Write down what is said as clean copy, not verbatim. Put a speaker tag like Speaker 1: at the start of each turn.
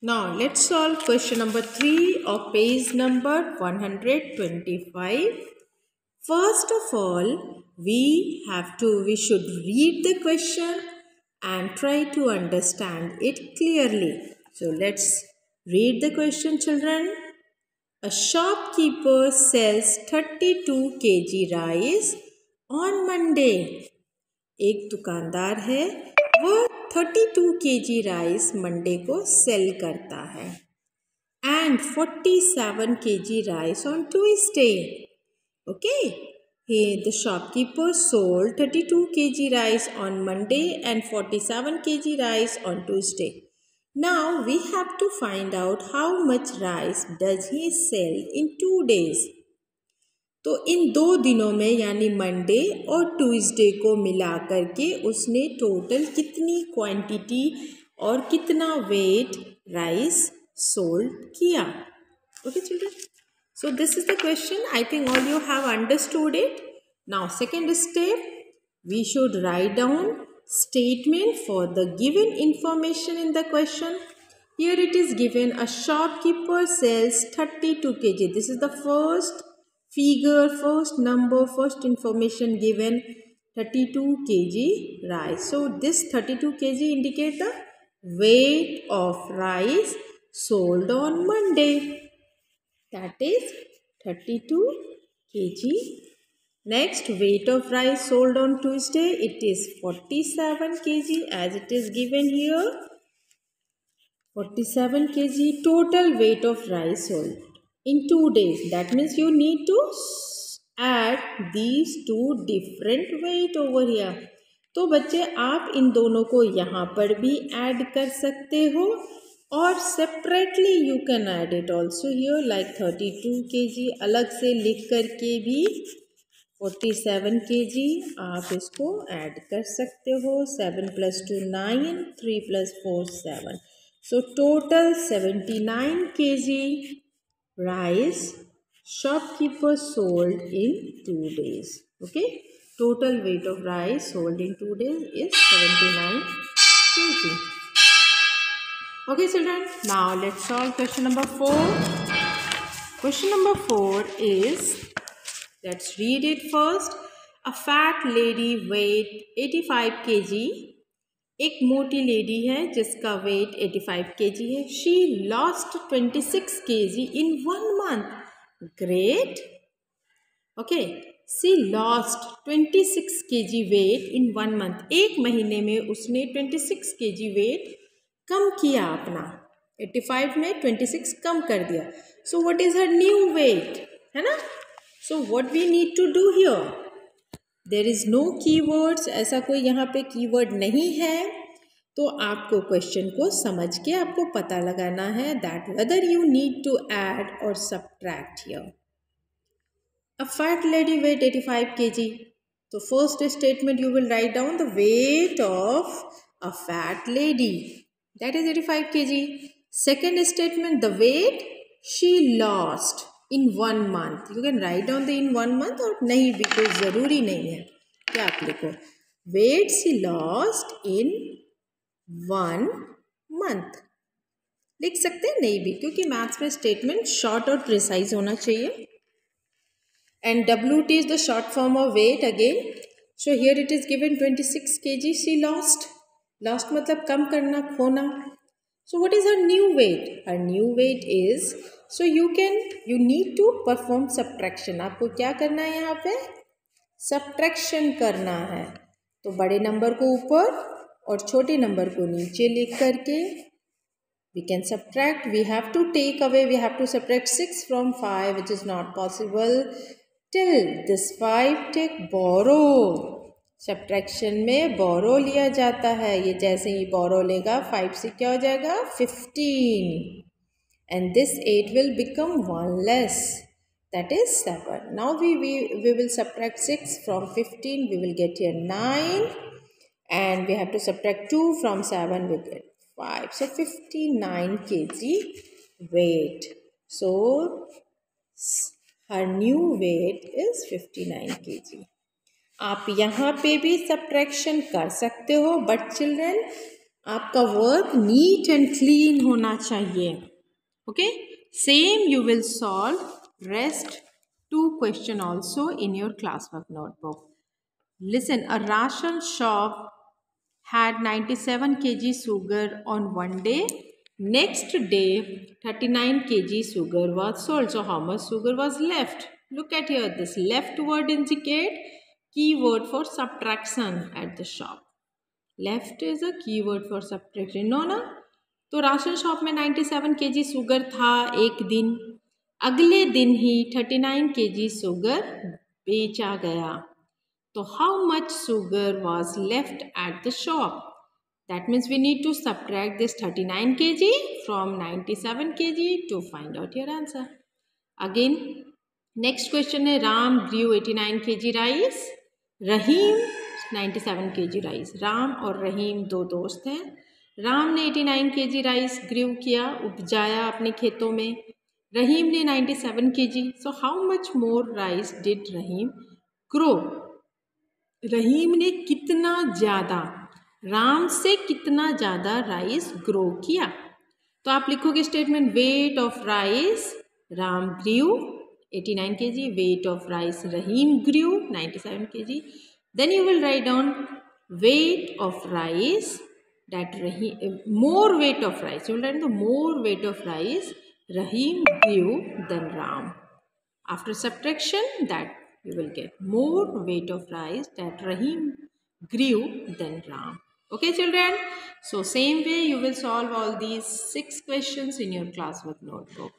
Speaker 1: Now let's solve question number 3 of page number 125. First of all, we should read the question and try to understand it clearly. So let's read the question, children. A shopkeeper sells 32 kg rice on Monday. एक दुकानदार है, वो 32 kg rice Monday को cell करता है and 47 kg rice on Tuesday. Okay, the shopkeeper sold 32 kg rice on Monday and 47 kg rice on Tuesday. Now we have to find out how much rice does he sell in 2 days. तो इन 2 दिनों में यानी Monday और Tuesday को मिला करके उसने total कितनी क्वांटिटी और कितना वेट राइस सोल्ड किया. Okay children, so this is the question. I think all you have understood it. Now second step, we should write down statement for the given information in the question. Here it is given a shopkeeper sells 32 kg. This is the first figure, first number, first information given, 32 kg rice. So this 32 kg indicate the weight of rice sold on Monday. That is 32 kg. Next, weight of rice sold on Tuesday, it is 47 kg as it is given here. 47 kg total weight of rice sold in 2 days. That means you need to add these two different weight over here. तो बच्चे आप इन दोनों को यहाँ पर भी add कर सकते हो और separately you can add it also here like 32 kg अलग से लिख करके भी 47 kg आप इसको ऐड कर सकते हो. 7 + 2 9, 3 + 4 7. So total 79 kg rice shopkeeper sold in 2 days. Okay, total weight of rice sold in 2 days is 79 kg. Okay children, now let's solve question number 4. Question number 4 is, let's read it first. A fat lady weight 85 kg. एक मोटी lady है जिसका wait 85 kg है. She lost 26 kg in 1 month. Great. Okay. She lost 26 kg weight in 1 month. एक महीने में उसने 26 kg wait कम किया अपना. 85 में 26 कम कर दिया. So what is her new weight? है ना? So what we need to do here? There is no keywords. ऐसा कोई यहाँ पे कीवर्ड नहीं है. तो आपको क्वेश्चन को समझ के आपको पता लगाना है that whether you need to add or subtract here. A fat lady weight 85 kg. So first statement you will write down the weight of a fat lady. That is 85 kg. Second statement, the weight she lost in 1 month. You can write down the in 1 month और नहीं भी कोई ज़रूरी नहीं है. क्या आप लिखो weight she lost in 1 month. लिख सकते हैं नहीं भी, क्योंकि मैथ्स में स्टेटमेंट शॉर्ट और प्रिसाइज होना चाहिए. And WT is the short form of weight again. So here it is given 26 kg she lost. Lost मतलब कम करना, खोना. So what is her new weight? Her new weight is, so you need to perform subtraction. आपको क्या करना है यहाँ पे? Subtraction करना है. तो बड़े नंबर को ऊपर और छोटे नंबर को नीचे लिख करके we can subtract. We have to take away, we have to subtract 6 from 5, which is not possible. Till this 5 take borrow. Subtraction में बोरो लिया जाता है. ये जैसे ही बोरो लेगा 5 से क्या हो जाएगा 15 and this 8 will become 1 less, that is 7. Now we will subtract 6 from 15, we will get here 9 and we have to subtract 2 from 7, we get 5. So 59 kg weight. So her new weight is 59 kg. आप यहाँ पे भी subtraction कर सकते हो, but children आपका work neat and clean होना चाहिए. Okay, same you will solve rest 2 question also in your classwork notebook. Listen, a ration shop had 97 kg sugar on one day. Next day 39 kg sugar was sold. So how much sugar was left? Look at here, this left word indicate keyword for subtraction at the shop. Left is a keyword for subtraction. No ना. तो ration shop में 97 kg sugar था एक दिन. अगले दिन ही 39 kg sugar बेचा गया. तो how much sugar was left at the shop? That means we need to subtract this 39 kg from 97 kg to find out your answer. Again, next question है Ram grew 89 kg rice. Rahim 97 kg rice. Ram और रहीम दो दोस्त हैं. राम ने 89 kg rice grieve किया, उपजाया अपने खेतों में. रहीम ने 97 kg. So how much more rice did Rahim grow? रहीम ने कितना ज़्यादा, राम से कितना ज़्यादा राइस ग्रो किया. तो आप लिखोगे statement weight of rice Ram grew 89 kg, weight of rice Rahim grew 97 kg. Then you will write down weight of rice that Rahim, more weight of rice. You will write the more weight of rice Rahim grew than Ram. After subtraction, that you will get more weight of rice that Rahim grew than Ram. Okay, children? So same way you will solve all these 6 questions in your classwork notebook.